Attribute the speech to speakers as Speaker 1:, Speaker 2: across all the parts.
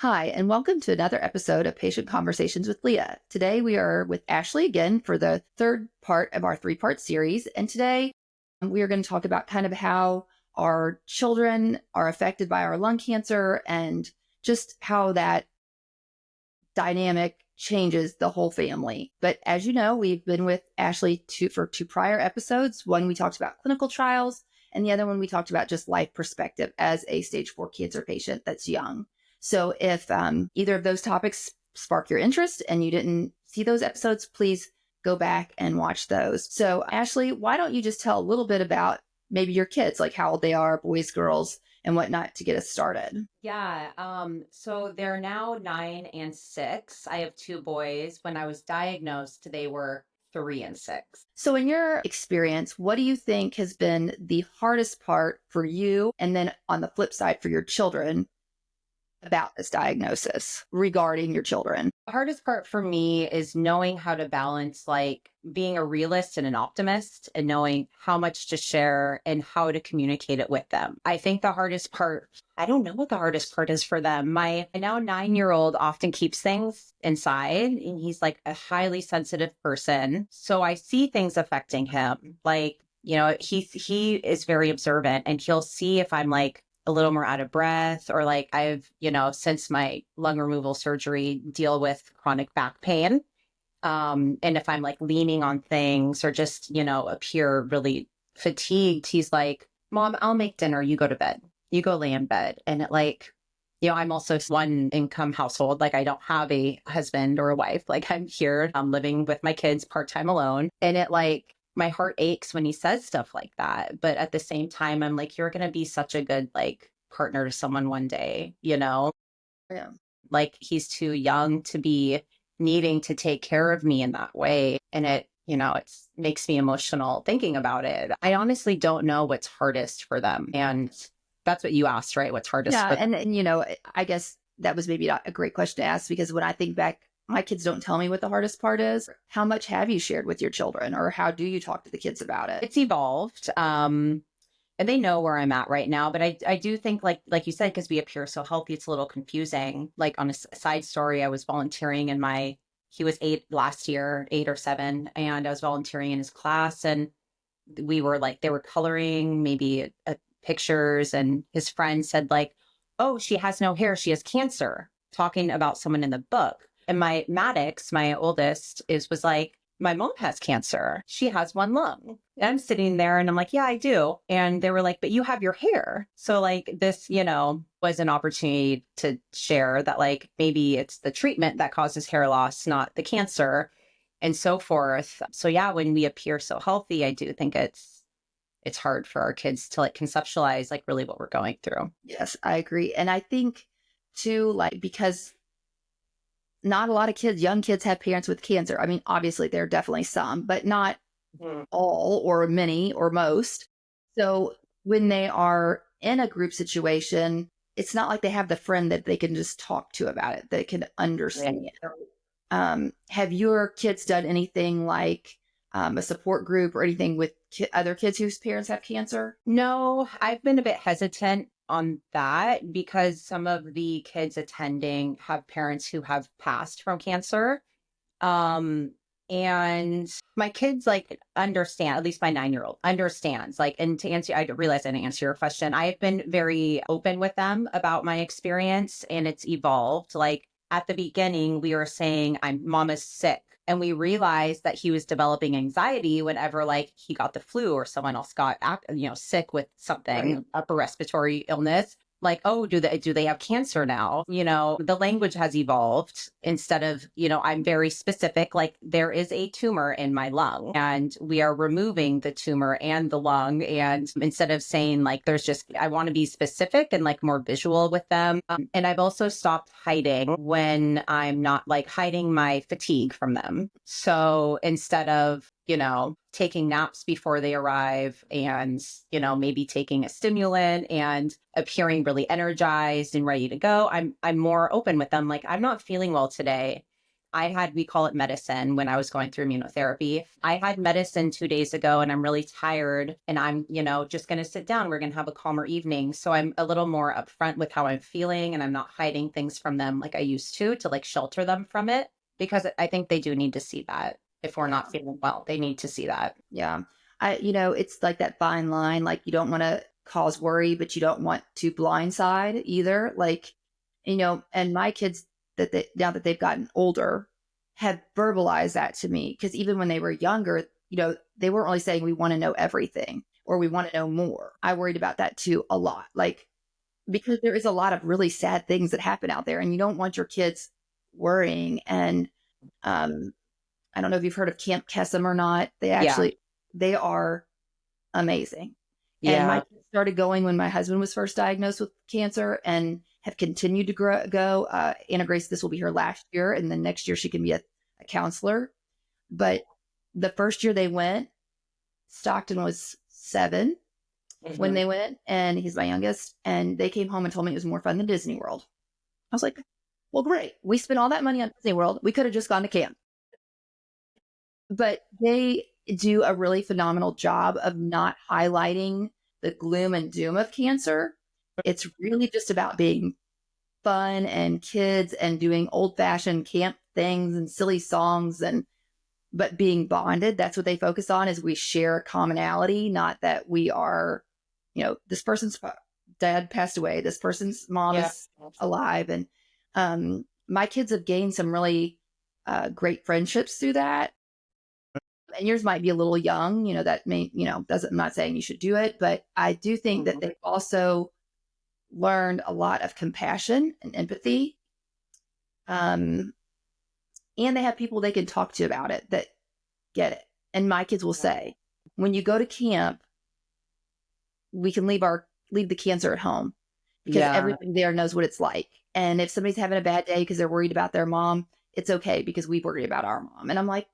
Speaker 1: Hi, and welcome to another episode of Patient Conversations with Leah. Today we are with Ashley again for the third part of our three-part series. And today we are going to talk about kind of how our children are affected by our lung cancer and just how that dynamic changes the whole family. But as you know, we've been with Ashley for two prior episodes. One, we talked about clinical trials, and the other one, we talked about just life perspective as a stage 4 cancer patient that's young. So if either of those topics spark your interest and you didn't see those episodes, please go back and watch those. So Ashley, why don't you just tell a little bit about maybe your kids, like how old they are, boys, girls, and whatnot to get us started?
Speaker 2: Yeah, so they're now 9 and 6. I have two boys. When I was diagnosed, they were 3 and 6.
Speaker 1: So in your experience, what do you think has been the hardest part for you? And then on the flip side for your children about this diagnosis regarding your children?
Speaker 2: The hardest part for me is knowing how to balance like being a realist and an optimist and knowing how much to share and how to communicate it with them. I think the hardest part, I don't know what the hardest part is for them. My now 9-year-old often keeps things inside and he's like a highly sensitive person. So I see things affecting him. Like, he is very observant and he'll see if I'm like a little more out of breath or like I've, since my lung removal surgery deal with chronic back pain. And if I'm like leaning on things or just, appear really fatigued, he's like, Mom, I'll make dinner. You go to bed. You go lay in bed. And it like, I'm also one income household. Like I don't have a husband or a wife. Like I'm here, I'm living with my kids part-time alone. And it like, my heart aches when he says stuff like that. But at the same time, I'm like, you're going to be such a good like partner to someone one day,
Speaker 1: Yeah.
Speaker 2: like he's too young to be needing to take care of me in that way. And it makes me emotional thinking about it. I honestly don't know what's hardest for them. And that's what you asked, right? What's hardest
Speaker 1: Yeah.
Speaker 2: for them?
Speaker 1: And I guess that was maybe not a great question to ask because when I think back, my kids don't tell me what the hardest part is. How much have you shared with your children or how do you talk to the kids about it?
Speaker 2: It's evolved. And they know where I'm at right now. But I do think like you said, because we appear so healthy, it's a little confusing. Like on a side story, I was volunteering he was 8 last year, 8 or 7, and I was volunteering in his class and we were like, they were coloring maybe pictures and his friend said like, oh, she has no hair. She has cancer, talking about someone in the book. And my Maddox, my oldest was like, my mom has cancer. She has one lung. And I'm sitting there and I'm like, yeah, I do. And they were like, but you have your hair. So like this, was an opportunity to share that like maybe it's the treatment that causes hair loss, not the cancer and so forth. So yeah, when we appear so healthy, I do think it's hard for our kids to like conceptualize like really what we're going through.
Speaker 1: Yes, I agree. And I think too, like, because not a lot of young kids have parents with cancer. I mean, obviously there are definitely some, but not
Speaker 2: Mhm.
Speaker 1: all or many or most. So when they are in a group situation, it's not like they have the friend that they can just talk to about it, that can
Speaker 2: Right.
Speaker 1: understand. Have your kids done anything like a support group or anything with other kids whose parents have cancer?
Speaker 2: No, I've been a bit hesitant on that because some of the kids attending have parents who have passed from cancer. Um, and my kids like understand, at least my 9-year-old understands. Like, and to answer, I realize I didn't answer your question. I've been very open with them about my experience and it's evolved. Like at the beginning, we were saying, mama's sick. And we realized that he was developing anxiety whenever like he got the flu or someone else got, sick with something,
Speaker 1: Right.
Speaker 2: upper respiratory illness. Like, oh, do they have cancer now? The language has evolved instead of, I'm very specific, like there is a tumor in my lung and we are removing the tumor and the lung. And instead of saying like, I want to be specific and like more visual with them. And I've also stopped hiding when I'm not like hiding my fatigue from them. So instead of, taking naps before they arrive and, maybe taking a stimulant and appearing really energized and ready to go, I'm more open with them. Like, I'm not feeling well today. we call it medicine when I was going through immunotherapy. I had medicine 2 days ago and I'm really tired and I'm, just going to sit down. We're going to have a calmer evening. So I'm a little more upfront with how I'm feeling and I'm not hiding things from them like I used to like shelter them from it, because I think they do need to see that. If we're not feeling well, they need to see that.
Speaker 1: Yeah. It's like that fine line. Like you don't want to cause worry, but you don't want to blindside either. Like, and my kids now that they've gotten older have verbalized that to me. Cause even when they were younger, they weren't really saying we want to know everything or we want to know more. I worried about that too a lot. Like, because there is a lot of really sad things that happen out there and you don't want your kids worrying. And, I don't know if you've heard of Camp Kesem or not. They are amazing. And my kids started going when my husband was first diagnosed with cancer and have continued to go. Anna Grace, this will be her last year. And then next year she can be a counselor. But the first year they went, Stockton was 7 when they went, and he's my youngest. And they came home and told me it was more fun than Disney World. I was like, well, great. We spent all that money on Disney World. We could have just gone to camp. But they do a really phenomenal job of not highlighting the gloom and doom of cancer. It's really just about being fun and kids and doing old-fashioned camp things and silly songs, but being bonded. That's what they focus on, is we share a commonality, not that we are, this person's dad passed away, this person's mom is alive. And my kids have gained some really great friendships through that. And yours might be a little young, that may, I'm not saying you should do it, but I do think that they've also learned a lot of compassion and empathy. And they have people they can talk to about it that get it. And my kids will say, when you go to camp, we can leave the cancer at home because everybody there knows what it's like. And if somebody's having a bad day because they're worried about their mom, it's okay because we worry about our mom. And I'm like,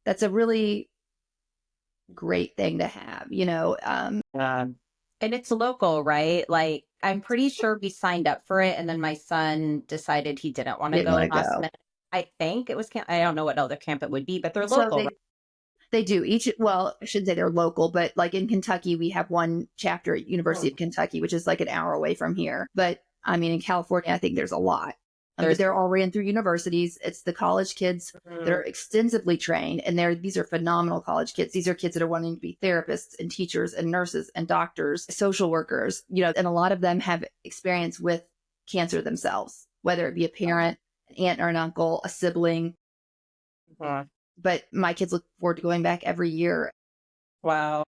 Speaker 1: that's a really great thing to have,
Speaker 2: And it's local, right? Like, I'm pretty sure we signed up for it. And then my son decided he didn't want to go last minute. I think it was camp. I don't know what other camp it would be, but they're local.
Speaker 1: They do I shouldn't say they're local, but like in Kentucky, we have one chapter at University of Kentucky, which is like an hour away from here. But I mean, in California, I think there's a lot. They're all ran through universities. It's the college kids that are extensively trained. And these are phenomenal college kids. These are kids that are wanting to be therapists and teachers and nurses and doctors, social workers, and a lot of them have experience with cancer themselves, whether it be a parent, an aunt or an uncle, a sibling. But my kids look forward to going back every year.
Speaker 2: Wow.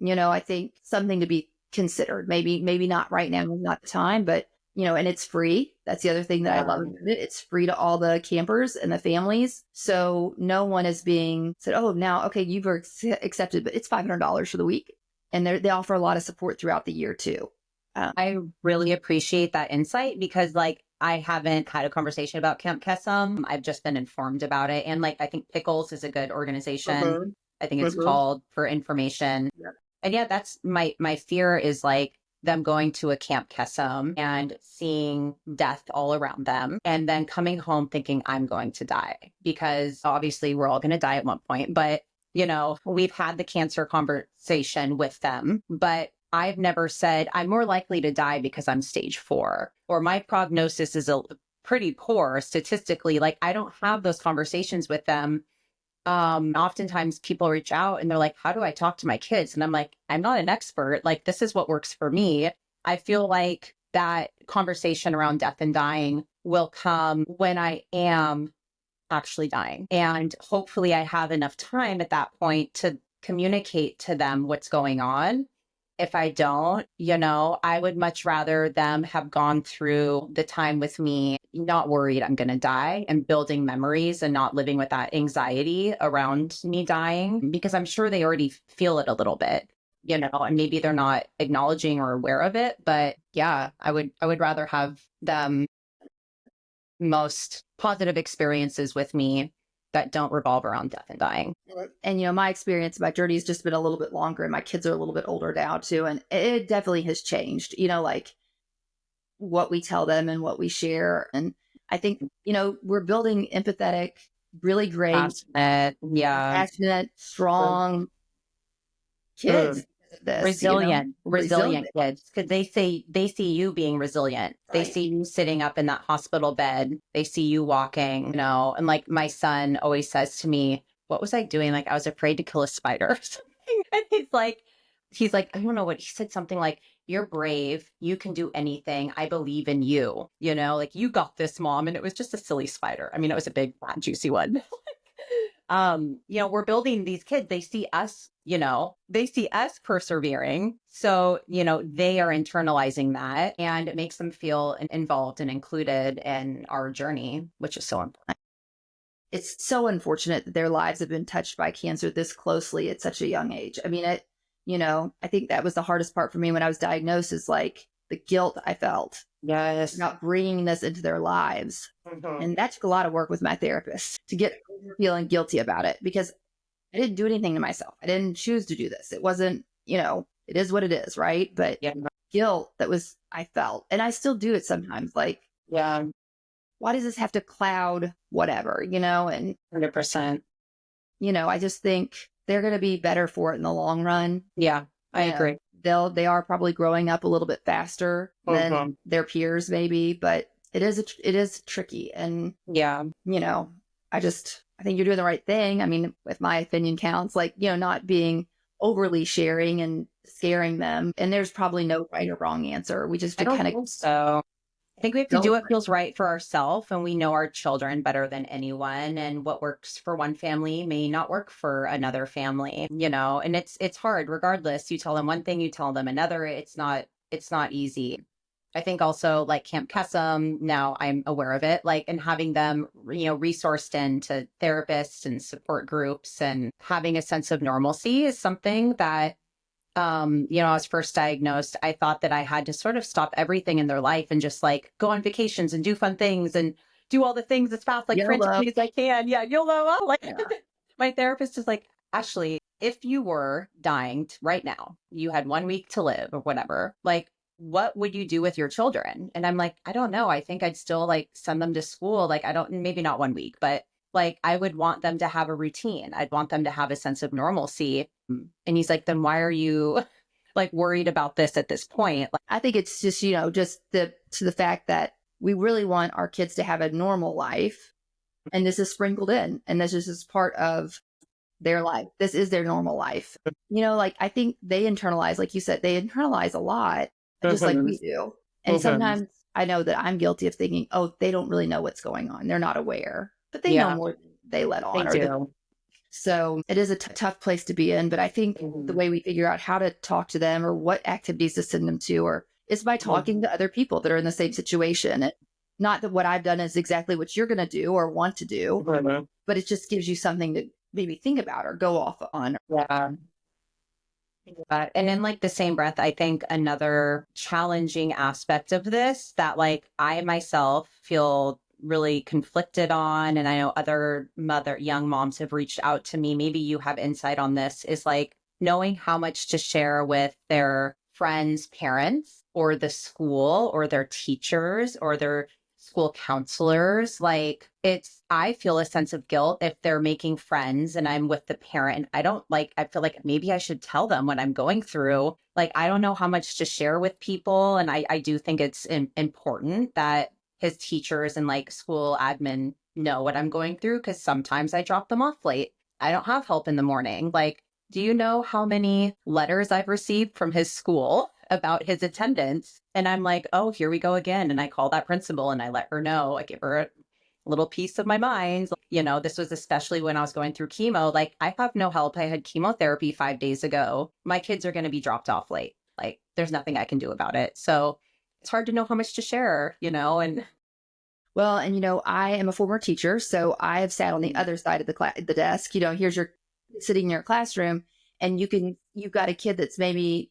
Speaker 1: I think something to be considered. Maybe not right now, not the time, but and it's free. That's the other thing that I love about it. It's free to all the campers and the families. So no one is being said, oh, now, okay, you've accepted, but it's $500 for the week. And they offer a lot of support throughout the year too.
Speaker 2: I really appreciate that insight because I haven't had a conversation about Camp Kesem. I've just been informed about it. And I think Pickles is a good organization. I think it's called, for information. And that's my fear is them going to a Camp Kesem and seeing death all around them and then coming home thinking I'm going to die, because obviously we're all going to die at one point. But, we've had the cancer conversation with them, but I've never said I'm more likely to die because I'm stage 4 or my prognosis is pretty poor statistically. I don't have those conversations with them. Oftentimes people reach out and they're like, how do I talk to my kids? And I'm like, I'm not an expert. This is what works for me. I feel like that conversation around death and dying will come when I am actually dying. And hopefully I have enough time at that point to communicate to them what's going on. If I don't, I would much rather them have gone through the time with me, not worried I'm going to die, and building memories and not living with that anxiety around me dying, because I'm sure they already feel it a little bit, and maybe they're not acknowledging or aware of it. But I would rather have them most positive experiences with me that don't revolve around death and dying.
Speaker 1: And, my experience, my journey has just been a little bit longer, and my kids are a little bit older now too. And it definitely has changed, what we tell them and what we share. And I think, we're building empathetic, really great,
Speaker 2: Passionate. Yeah.
Speaker 1: passionate, strong
Speaker 2: Mm.
Speaker 1: kids. This,
Speaker 2: Resilient
Speaker 1: resilient.
Speaker 2: kids, because they see you being resilient. They
Speaker 1: Right.
Speaker 2: see you sitting up in that hospital bed. They see you walking, and like my son always says to me, what was I doing? Like I was afraid to kill a spider or something. And he's like, I don't know what he said, something like, you're brave. You can do anything. I believe in you. Like you got this, mom. And it was just a silly spider. I mean, it was a big, fat, juicy one. We're building these kids. They see us persevering. So, they are internalizing that, and it makes them feel involved and included in our journey, which is so important.
Speaker 1: It's so unfortunate that their lives have been touched by cancer this closely at such a young age. I mean, I think that was the hardest part for me when I was diagnosed, is like the guilt I felt
Speaker 2: Yes.
Speaker 1: about bringing this into their lives.
Speaker 2: Mhm.
Speaker 1: And that took a lot of work with my therapist to get over feeling guilty about it, because I didn't do anything to myself. I didn't choose to do this. It wasn't, it is what it is, right? But
Speaker 2: Yeah.
Speaker 1: guilt I felt, and I still do it sometimes. Like,
Speaker 2: Yeah.
Speaker 1: why does this have to cloud whatever, And,
Speaker 2: 100%.
Speaker 1: I just think they're going to be better for it in the long run.
Speaker 2: Yeah. I agree.
Speaker 1: They are probably growing up a little bit faster than their peers, maybe, but it is tricky. And,
Speaker 2: Yeah.
Speaker 1: I think you're doing the right thing. I mean, if my opinion counts, like, not being overly sharing and scaring them. And there's probably no right or wrong answer. We just
Speaker 2: I don't
Speaker 1: kind of
Speaker 2: think so. I think we have to do what feels right for ourselves, and we know our children better than anyone. And what works for one family may not work for another family, and it's hard regardless. You tell them one thing, you tell them another. It's not easy. I think also like Camp Kesem, now I'm aware of it, like, and having them, resourced into therapists and support groups, and having a sense of normalcy is something that I was first diagnosed, I thought that I had to sort of stop everything in their life and just like go on vacations and do fun things and do all the things as fast, like frantically as I can. Yeah, YOLO. Like my therapist is like, Ashley, if you were dying right now, you had 1 week to live or whatever, like, what would you do with your children? And I'm like, I don't know. I think I'd still like send them to school. Like, maybe not 1 week, but like I would want them to have a routine. I'd want them to have a sense of normalcy. And he's like, then why are you like worried about this at this point? Like,
Speaker 1: I think it's just, just the fact that we really want our kids to have a normal life. And this is sprinkled in, and this is just part of their life. This is their normal life. Like, I think they internalize, like you said, they internalize a lot, just like we do. And sometimes I know that I'm guilty of thinking, oh, they don't really know what's going on. They're not aware, but they know more than they let on.
Speaker 2: They do.
Speaker 1: So it is a tough place to be in. But I think the way we figure out how to talk to them, or what activities to send them to, or is by talking to other people that are in the same situation. And not that what I've done is exactly what you're going to do or want to do, but it just gives you something to maybe think about or go off on.
Speaker 2: Yeah. And in like the same breath, I think another challenging aspect of this that like I myself feel really conflicted on, and I know other young moms have reached out to me, maybe you have insight on this, is like knowing how much to share with their friends' parents, or the school, or their teachers, or their school counselors. Like, I feel a sense of guilt if they're making friends and I'm with the parent. I feel like maybe I should tell them what I'm going through. Like, I don't know how much to share with people. And I do think it's important that his teachers and like school admin know what I'm going through, because sometimes I drop them off late. I don't have help in the morning. Like, do you know how many letters I've received from his school about his attendance? And I'm like, oh, here we go again. And I call that principal and I let her know. I give her a little piece of my mind. This was especially when I was going through chemo. Like, I have no help. I had chemotherapy 5 days ago. My kids are going to be dropped off late. Like, there's nothing I can do about it. So it's hard to know how much to share, and
Speaker 1: well, and I am a former teacher, so I have sat on the other side of the desk. Here's your sitting in your classroom, and you've got a kid that's maybe,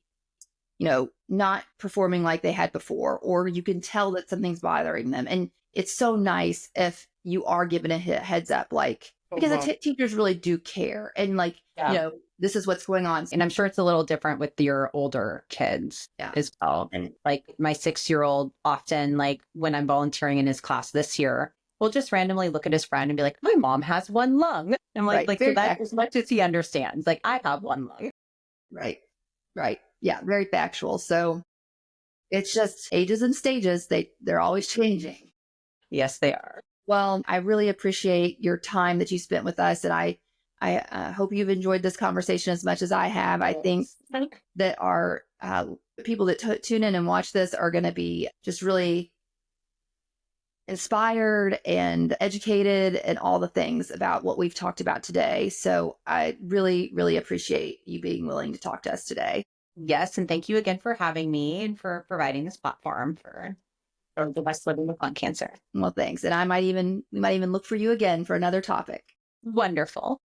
Speaker 1: not performing like they had before, or you can tell that something's bothering them. And it's so nice if you are given a heads up, like, because the teachers really do care. And like,
Speaker 2: Yeah.
Speaker 1: you know, this is what's going on.
Speaker 2: And I'm sure it's a little different with your older kids as well. And like my 6-year-old often, like when I'm volunteering in his class this year, will just randomly look at his friend and be like, my mom has one lung. I'm like, so that's as much as he understands. Like, I have one lung.
Speaker 1: Right. Right. Yeah. Very factual. So it's just ages and stages. They're always changing.
Speaker 2: Yes, they are.
Speaker 1: Well, I really appreciate your time that you spent with us. And I hope you've enjoyed this conversation as much as I have. I think that our people that tune in and watch this are going to be just really inspired and educated and all the things about what we've talked about today. So I really, really appreciate you being willing to talk to us today.
Speaker 2: Yes. And thank you again for having me and for providing this platform for the West living with lung cancer.
Speaker 1: Well, thanks. And we might even look for you again for another topic.
Speaker 2: Wonderful.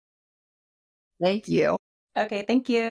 Speaker 1: Thank you.
Speaker 2: Okay. Thank you.